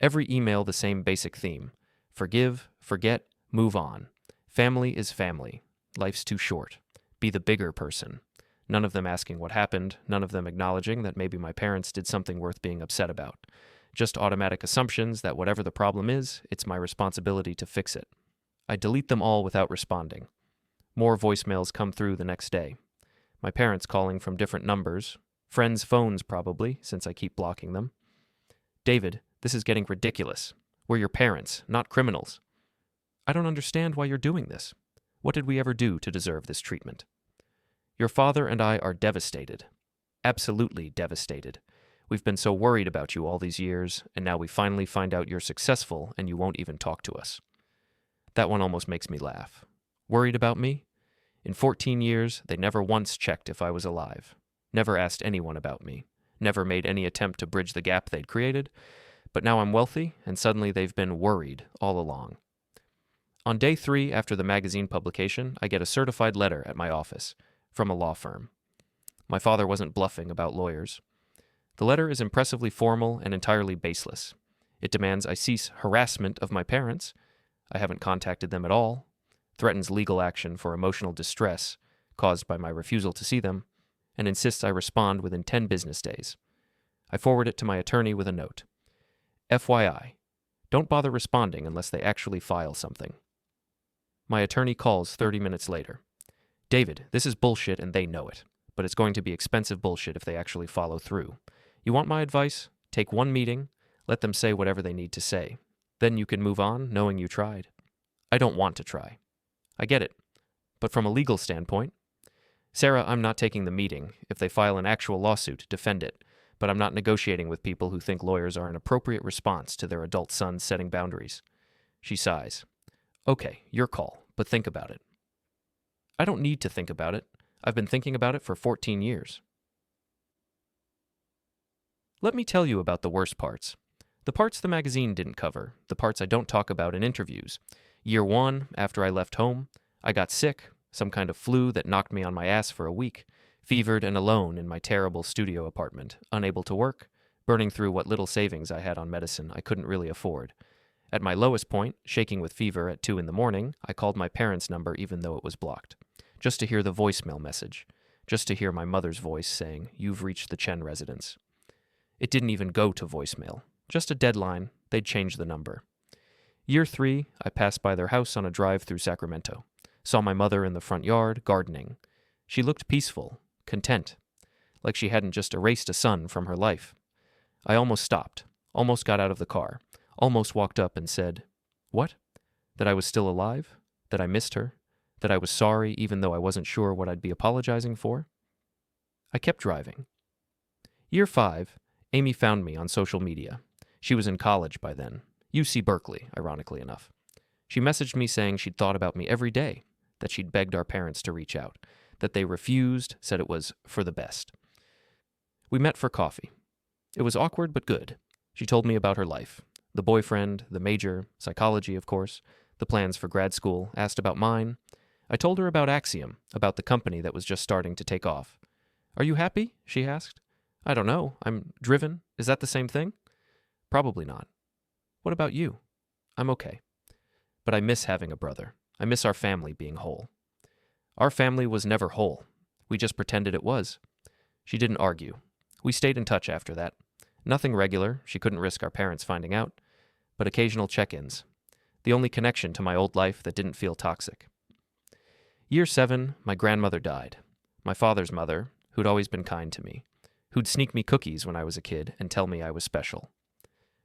Every email the same basic theme. Forgive, forget, move on. Family is family. Life's too short. Be the bigger person. None of them asking what happened, none of them acknowledging that maybe my parents did something worth being upset about. Just automatic assumptions that whatever the problem is, it's my responsibility to fix it. I delete them all without responding. More voicemails come through the next day. My parents calling from different numbers. Friends' phones probably, since I keep blocking them. David, this is getting ridiculous. We're your parents, not criminals. I don't understand why you're doing this. What did we ever do to deserve this treatment? Your father and I are devastated. Absolutely devastated. We've been so worried about you all these years, and now we finally find out you're successful and you won't even talk to us. That one almost makes me laugh. Worried about me? In 14 years, they never once checked if I was alive. Never asked anyone about me. Never made any attempt to bridge the gap they'd created. But now I'm wealthy, and suddenly they've been worried all along. On day 3 after the magazine publication, I get a certified letter at my office from a law firm. My father wasn't bluffing about lawyers. The letter is impressively formal and entirely baseless. It demands I cease harassment of my parents. I haven't contacted them at all. Threatens legal action for emotional distress caused by my refusal to see them, and insists I respond within 10 business days. I forward it to my attorney with a note. FYI, Don't bother responding unless they actually file something. My attorney calls 30 minutes later. David, this is bullshit and they know it, but it's going to be expensive bullshit if they actually follow through. You want my advice? Take one meeting, let them say whatever they need to say. Then you can move on knowing you tried. I don't want to try. I get it. But from a legal standpoint, Sarah, I'm not taking the meeting. If they file an actual lawsuit, defend it. But I'm not negotiating with people who think lawyers are an appropriate response to their adult sons setting boundaries. She sighs. Okay, your call, but think about it. I don't need to think about it. I've been thinking about it for 14 years. Let me tell you about the worst parts. The parts the magazine didn't cover, the parts I don't talk about in interviews. Year 1, after I left home, I got sick, some kind of flu that knocked me on my ass for a week, fevered and alone in my terrible studio apartment, unable to work, burning through what little savings I had on medicine I couldn't really afford. At my lowest point, shaking with fever at 2 a.m, I called my parents' number even though it was blocked, just to hear the voicemail message, just to hear my mother's voice saying, "You've reached the Chen residence." It didn't even go to voicemail, just a deadline. They'd change the number. Year 3, I passed by their house on a drive through Sacramento, saw my mother in the front yard, gardening. She looked peaceful, content, like she hadn't just erased a son from her life. I almost stopped, almost got out of the car, almost walked up and said, "What? That I was still alive? That I missed her? That I was sorry even though I wasn't sure what I'd be apologizing for?" I kept driving. Year 5, Amy found me on social media. She was in college by then, UC Berkeley, ironically enough. She messaged me saying she'd thought about me every day, that she'd begged our parents to reach out, that they refused, said it was for the best. We met for coffee. It was awkward but good. She told me about her life, the boyfriend, the major, psychology, of course, the plans for grad school, asked about mine. I told her about Axiom, about the company that was just starting to take off. "Are you happy?" she asked. "I don't know. I'm driven. Is that the same thing?" "Probably not." "What about you?" "I'm okay. But I miss having a brother. I miss our family being whole." Our family was never whole. We just pretended it was. She didn't argue. We stayed in touch after that. Nothing regular. She couldn't risk our parents finding out. But occasional check-ins. The only connection to my old life that didn't feel toxic. Year 7, my grandmother died. My father's mother, who'd always been kind to me, who'd sneak me cookies when I was a kid and tell me I was special.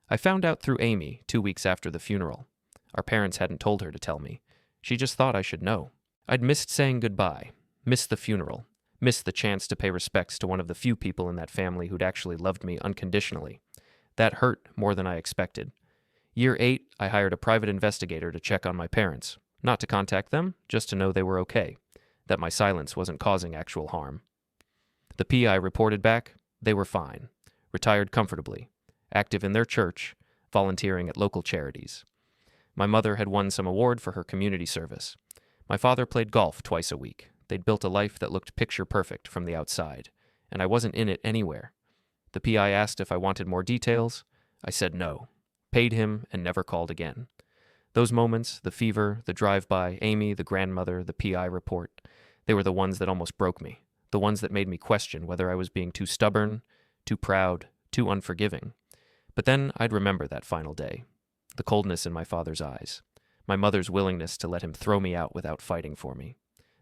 I found out through Amy 2 weeks after the funeral. Our parents hadn't told her to tell me. She just thought I should know. I'd missed saying goodbye, missed the funeral, missed the chance to pay respects to one of the few people in that family who'd actually loved me unconditionally. That hurt more than I expected. Year 8, I hired a private investigator to check on my parents, not to contact them, just to know they were okay, that my silence wasn't causing actual harm. The PI reported back they were fine, retired comfortably, active in their church, volunteering at local charities. My mother had won some award for her community service. My father played golf twice a week. They'd built a life that looked picture perfect from the outside, and I wasn't in it anywhere. The PI asked if I wanted more details. I said no, paid him, and never called again. Those moments, the fever, the drive-by, Amy, the grandmother, the PI report, they were the ones that almost broke me, the ones that made me question whether I was being too stubborn, too proud, too unforgiving. But then I'd remember that final day, the coldness in my father's eyes, my mother's willingness to let him throw me out without fighting for me,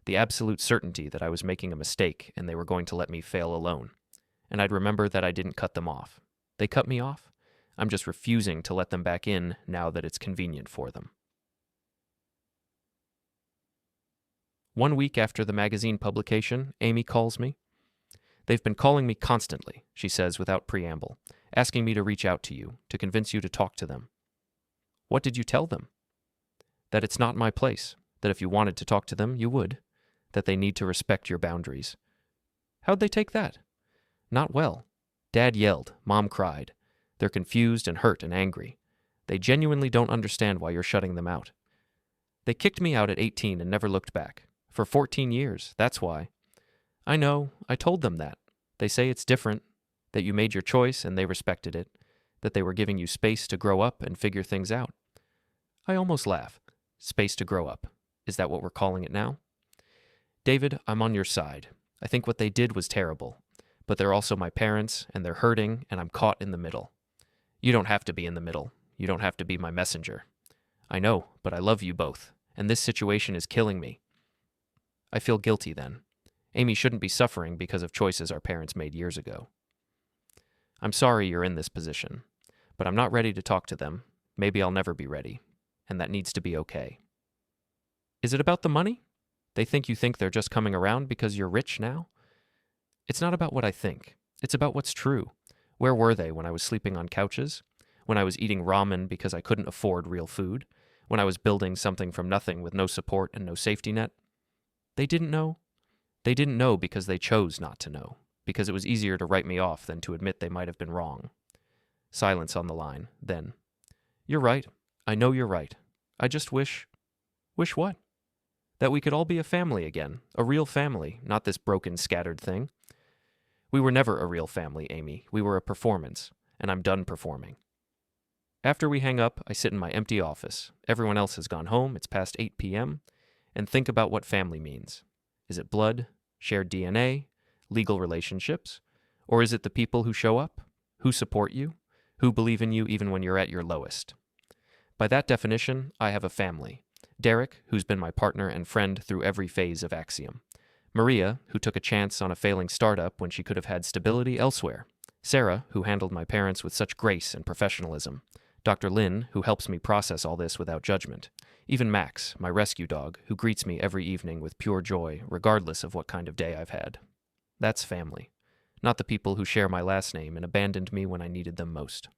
the absolute certainty that I was making a mistake and they were going to let me fail alone. And I'd remember that I didn't cut them off. They cut me off. I'm just refusing to let them back in now that it's convenient for them. 1 week after the magazine publication, Amy calls me. "They've been calling me constantly," she says without preamble, asking me to reach out to you, to convince you to talk to them. "What did you tell them?" "That it's not my place, that if you wanted to talk to them, you would, that they need to respect your boundaries." "How'd they take that?" "Not well. Dad yelled, Mom cried. They're confused and hurt and angry. They genuinely don't understand why you're shutting them out. They kicked me out at 18 and never looked back. For 14 years, that's why." "I know, I told them that. They say it's different, that you made your choice and they respected it, that they were giving you space to grow up and figure things out." I almost laugh. Space to grow up. Is that what we're calling it now? "David, I'm on your side. I think what they did was terrible, but they're also my parents and they're hurting and I'm caught in the middle." "You don't have to be in the middle. You don't have to be my messenger. I know, but I love you both, and this situation is killing me. I feel guilty then. Amy shouldn't be suffering because of choices our parents made years ago. I'm sorry you're in this position, but I'm not ready to talk to them. Maybe I'll never be ready, and that needs to be okay. Is it about the money? They think you think they're just coming around because you're rich now? It's not about what I think. It's about what's true. Where were they when I was sleeping on couches? When I was eating ramen because I couldn't afford real food? When I was building something from nothing with no support and no safety net? They didn't know. They didn't know because they chose not to know, because it was easier to write me off than to admit they might have been wrong. Silence on the line. Then, you're right. I know you're right. I just wish... Wish what? That we could all be a family again. A real family, not this broken, scattered thing. We were never a real family, Amy. We were a performance, and I'm done performing. After we hang up, I sit in my empty office. Everyone else has gone home. It's past 8 p.m. And think about what family means. Is it blood, shared DNA, legal relationships? Or is it the people who show up, who support you, who believe in you even when you're at your lowest? By that definition, I have a family. Derek, who's been my partner and friend through every phase of Axiom. Maria, who took a chance on a failing startup when she could have had stability elsewhere. Sarah, who handled my parents with such grace and professionalism. Dr. Lin, who helps me process all this without judgment. Even Max, my rescue dog, who greets me every evening with pure joy, regardless of what kind of day I've had. That's family, not the people who share my last name and abandoned me when I needed them most.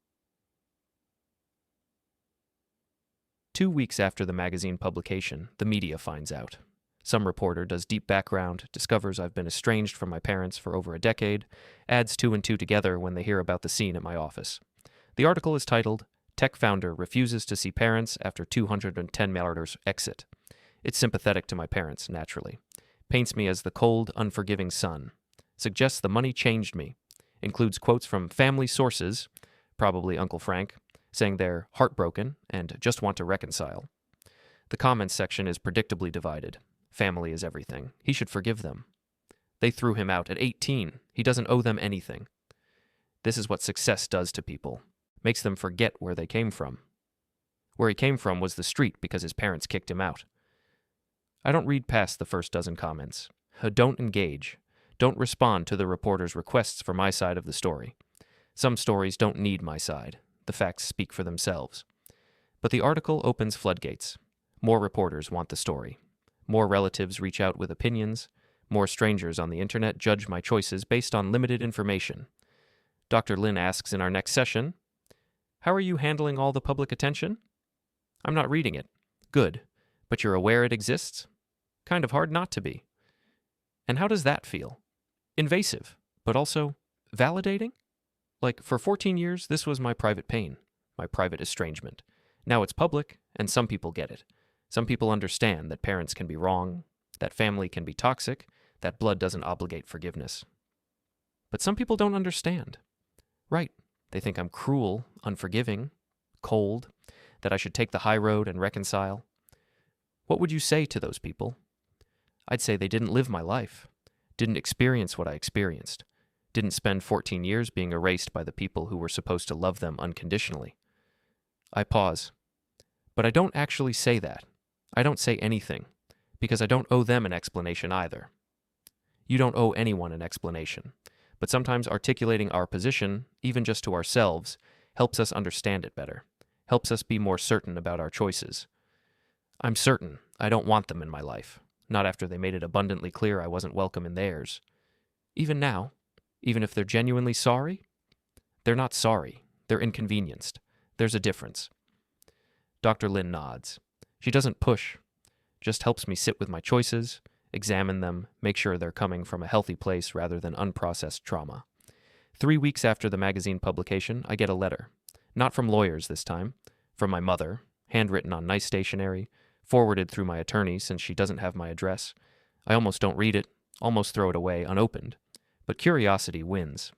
2 weeks after the magazine publication, the media finds out. Some reporter does deep background, discovers I've been estranged from my parents for over a decade, adds 2 and 2 together when they hear about the scene at my office. The article is titled, Tech Founder Refuses to See Parents After $210 Exit. It's sympathetic to my parents, naturally. Paints me as the cold, unforgiving son. Suggests the money changed me. Includes quotes from family sources, probably Uncle Frank, saying they're heartbroken and just want to reconcile. The comments section is predictably divided. Family is everything. He should forgive them. They threw him out at 18. He doesn't owe them anything. This is what success does to people. Makes them forget where they came from. Where he came from was the street because his parents kicked him out. I don't read past the first dozen comments. Don't engage. Don't respond to the reporter's requests for my side of the story. Some stories don't need my side. The facts speak for themselves. But the article opens floodgates. More reporters want the story. More relatives reach out with opinions. More strangers on the internet judge my choices based on limited information. Dr. Lin asks in our next session, how are you handling all the public attention? I'm not reading it. Good. But you're aware it exists? Kind of hard not to be. And how does that feel? Invasive, but also validating? Like, for 14 years, this was my private pain, my private estrangement. Now it's public, and some people get it. Some people understand that parents can be wrong, that family can be toxic, that blood doesn't obligate forgiveness. But some people don't understand. Right. They think I'm cruel, unforgiving, cold, that I should take the high road and reconcile. What would you say to those people? I'd say they didn't live my life, didn't experience what I experienced, didn't spend 14 years being erased by the people who were supposed to love them unconditionally. I pause. But I don't actually say that. I don't say anything, because I don't owe them an explanation either. You don't owe anyone an explanation. But sometimes articulating our position, even just to ourselves, helps us understand it better, helps us be more certain about our choices. I'm certain I don't want them in my life, not after they made it abundantly clear I wasn't welcome in theirs. Even now, even if they're genuinely sorry, they're not sorry, they're inconvenienced. There's a difference. Dr. Lin nods. She doesn't push, just helps me sit with my choices, examine them, make sure they're coming from a healthy place rather than unprocessed trauma. 3 weeks after the magazine publication, I get a letter. Not from lawyers this time, from my mother, handwritten on nice stationery, forwarded through my attorney since she doesn't have my address. I almost don't read it, almost throw it away unopened. But curiosity wins.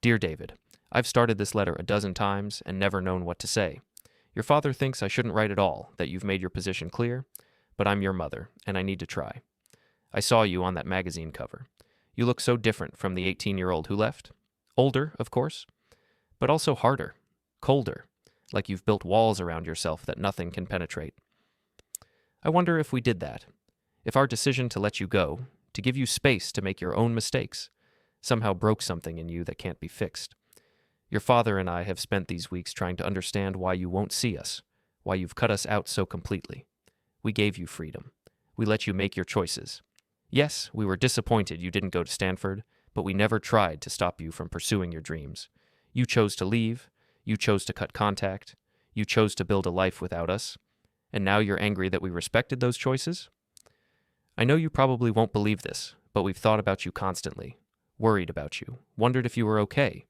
Dear David, I've started this letter a dozen times and never known what to say. Your father thinks I shouldn't write at all, that you've made your position clear, but I'm your mother, and I need to try. I saw you on that magazine cover. You look so different from the 18-year-old who left. Older, of course, but also harder, colder. like you've built walls around yourself that nothing can penetrate. I wonder if we did that, if our decision to let you go, to give you space to make your own mistakes, somehow broke something in you that can't be fixed. Your father and I have spent these weeks trying to understand why you won't see us, why you've cut us out so completely. We gave you freedom. We let you make your choices. Yes, we were disappointed you didn't go to Stanford, but we never tried to stop you from pursuing your dreams. You chose to leave. You chose to cut contact. You chose to build a life without us. And now you're angry that we respected those choices? I know you probably won't believe this, but we've thought about you constantly, worried about you, wondered if you were okay.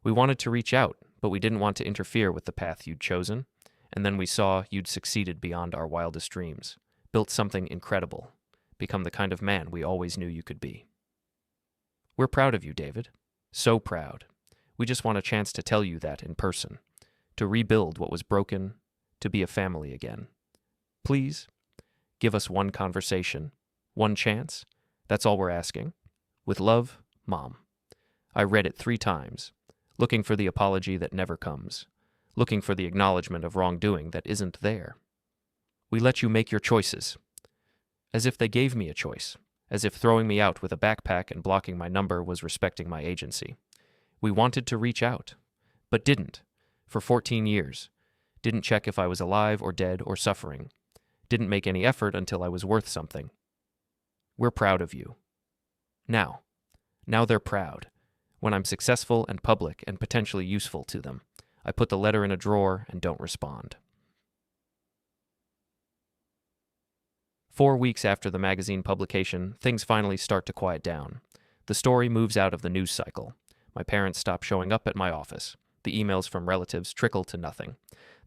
We wanted to reach out, but we didn't want to interfere with the path you'd chosen, and then we saw you'd succeeded beyond our wildest dreams, built something incredible, become the kind of man we always knew you could be. We're proud of you, David. So proud. We just want a chance to tell you that in person, to rebuild what was broken, to be a family again. Please, give us one conversation, one chance. That's all we're asking. With love, Mom. I read it 3 times, looking for the apology that never comes, looking for the acknowledgement of wrongdoing that isn't there. We let you make your choices, as if they gave me a choice, as if throwing me out with a backpack and blocking my number was respecting my agency. We wanted to reach out, but didn't, for 14 years. Didn't check if I was alive or dead or suffering. Didn't make any effort until I was worth something. We're proud of you. Now they're proud. When I'm successful and public and potentially useful to them, I put the letter in a drawer and don't respond. 4 weeks after the magazine publication, things finally start to quiet down. The story moves out of the news cycle. My parents stop showing up at my office. The emails from relatives trickle to nothing.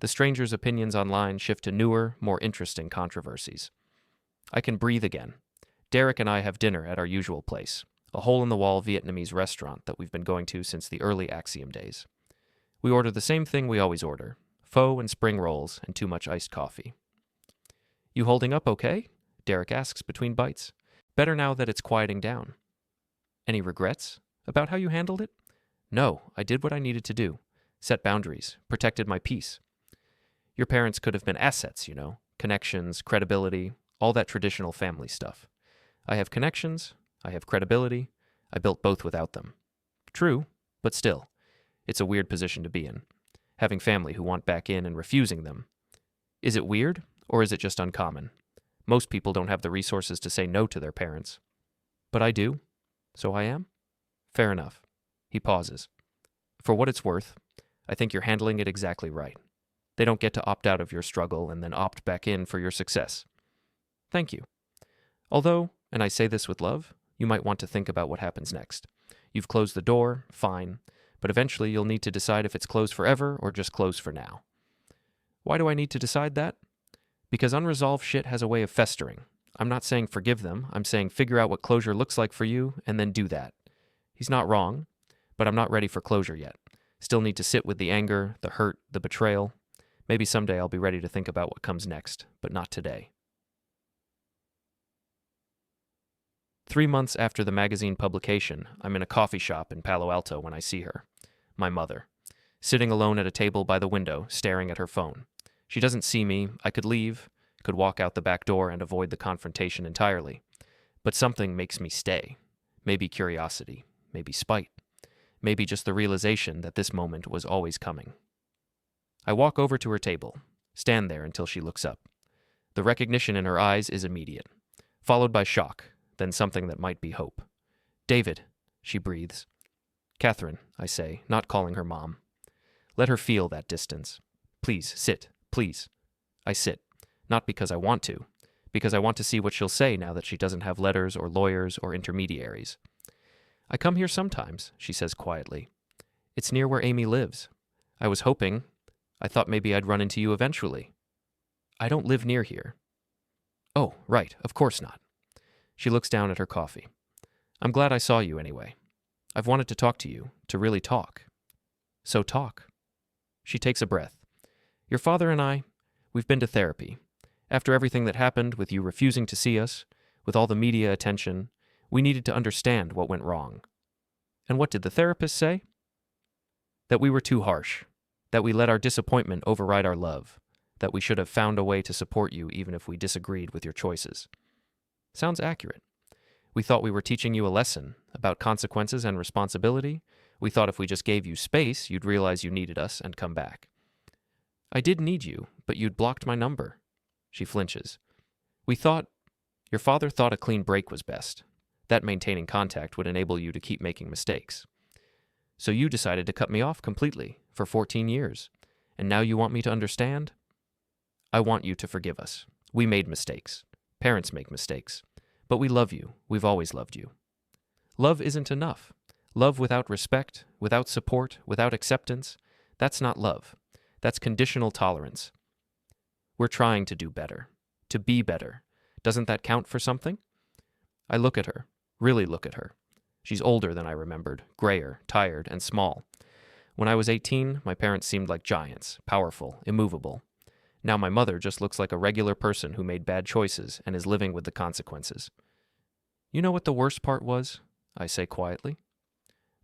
The strangers' opinions online shift to newer, more interesting controversies. I can breathe again. Derek and I have dinner at our usual place, a hole-in-the-wall Vietnamese restaurant that we've been going to since the early Axiom days. We order the same thing we always order, pho and spring rolls and too much iced coffee. You holding up okay? Derek asks between bites. Better now that it's quieting down. Any regrets about how you handled it? No, I did what I needed to do. Set boundaries, protected my peace. Your parents could have been assets, connections, credibility, all that traditional family stuff. I have connections, I have credibility, I built both without them. True, but still, it's a weird position to be in, having family who want back in and refusing them. Is it weird, or is it just uncommon? Most people don't have the resources to say no to their parents. But I do, so I am? Fair enough. He pauses. For what it's worth, I think you're handling it exactly right. They don't get to opt out of your struggle and then opt back in for your success. Thank you. Although, and I say this with love, you might want to think about what happens next. You've closed the door, fine, but eventually you'll need to decide if it's closed forever or just closed for now. Why do I need to decide that? Because unresolved shit has a way of festering. I'm not saying forgive them, I'm saying figure out what closure looks like for you and then do that. He's not wrong, but I'm not ready for closure yet. Still need to sit with the anger, the hurt, the betrayal. Maybe someday I'll be ready to think about what comes next, but not today. 3 months after the magazine publication, I'm in a coffee shop in Palo Alto when I see her, my mother, sitting alone at a table by the window, staring at her phone. She doesn't see me. I could leave, could walk out the back door and avoid the confrontation entirely. But something makes me stay. Maybe curiosity, maybe spite, maybe just the realization that this moment was always coming. I walk over to her table, stand there until she looks up. The recognition in her eyes is immediate, followed by shock, then something that might be hope. David, she breathes. Catherine, I say, not calling her mom. Let her feel that distance. Please, sit, please. I sit, not because I want to, because I want to see what she'll say now that she doesn't have letters or lawyers or intermediaries. I come here sometimes, she says quietly. It's near where Amy lives. I was hoping, I thought maybe I'd run into you eventually. I don't live near here. Oh, right, of course not. She looks down at her coffee. I'm glad I saw you anyway. I've wanted to talk to you, to really talk. So talk. She takes a breath. Your father and I, we've been to therapy. After everything that happened with you refusing to see us, with all the media attention, we needed to understand what went wrong. And what did the therapist say? That we were too harsh, That we let our disappointment override our love. That we should have found a way to support you even if we disagreed with your choices. Sounds accurate. We thought we were teaching you a lesson about consequences and responsibility. We thought if we just gave you space, you'd realize you needed us and come back. I did need you, but you'd blocked my number. She flinches. Your father thought a clean break was best. That maintaining contact would enable you to keep making mistakes. So you decided to cut me off completely for 14 years. And now you want me to understand? I want you to forgive us. We made mistakes. Parents make mistakes. But we love you. We've always loved you. Love isn't enough. Love without respect, without support, without acceptance, that's not love. That's conditional tolerance. We're trying to do better, to be better. Doesn't that count for something? I look at her, really look at her. She's older than I remembered, grayer, tired, and small. When I was 18, my parents seemed like giants, powerful, immovable. Now my mother just looks like a regular person who made bad choices and is living with the consequences. You know what the worst part was? I say quietly.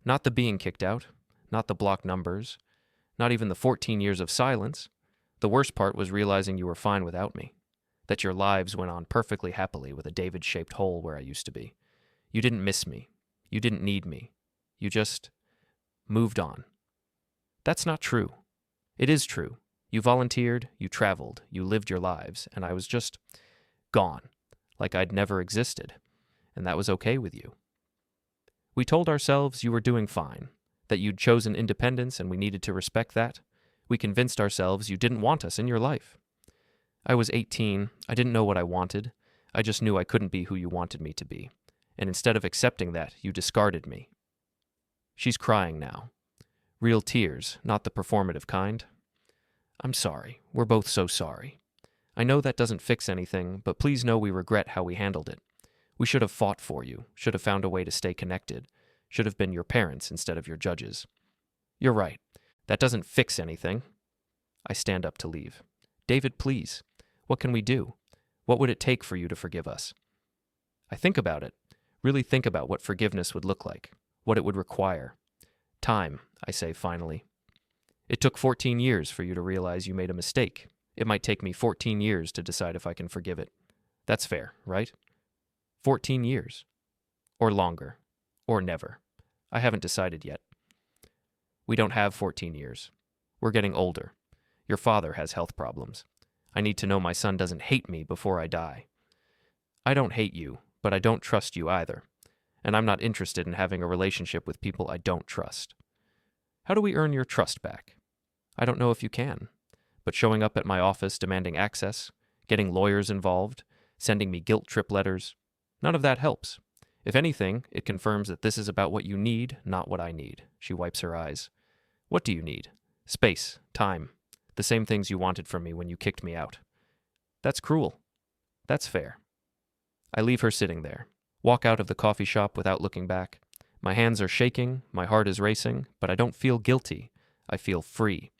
Not the being kicked out, not the blocked numbers, not even the 14 years of silence. The worst part was realizing you were fine without me, that your lives went on perfectly happily with a David-shaped hole where I used to be. You didn't miss me. You didn't need me. You just moved on. That's not true. It is true. You volunteered, you traveled, you lived your lives, and I was just gone, like I'd never existed, and that was okay with you. We told ourselves you were doing fine, that you'd chosen independence and we needed to respect that. We convinced ourselves you didn't want us in your life. I was 18, I didn't know what I wanted, I just knew I couldn't be who you wanted me to be, and instead of accepting that, you discarded me. She's crying now. Real tears, not the performative kind. I'm sorry. We're both so sorry. I know that doesn't fix anything, but please know we regret how we handled it. We should have fought for you, should have found a way to stay connected, should have been your parents instead of your judges. You're right. That doesn't fix anything. I stand up to leave. David, please. What can we do? What would it take for you to forgive us? I think about it. Really think about what forgiveness would look like, what it would require. Time, I say finally. It took 14 years for you to realize you made a mistake. It might take me 14 years to decide if I can forgive it. That's fair, right? 14 years. Or longer. Or never. I haven't decided yet. We don't have 14 years. We're getting older. Your father has health problems. I need to know my son doesn't hate me before I die. I don't hate you, but I don't trust you either. And I'm not interested in having a relationship with people I don't trust. How do we earn your trust back? I don't know if you can, but showing up at my office demanding access, getting lawyers involved, sending me guilt trip letters, none of that helps. If anything, it confirms that this is about what you need, not what I need. She wipes her eyes. What do you need? Space, time, the same things you wanted from me when you kicked me out. That's cruel. That's fair. I leave her sitting there, walk out of the coffee shop without looking back. My hands are shaking, my heart is racing, but I don't feel guilty. I feel free.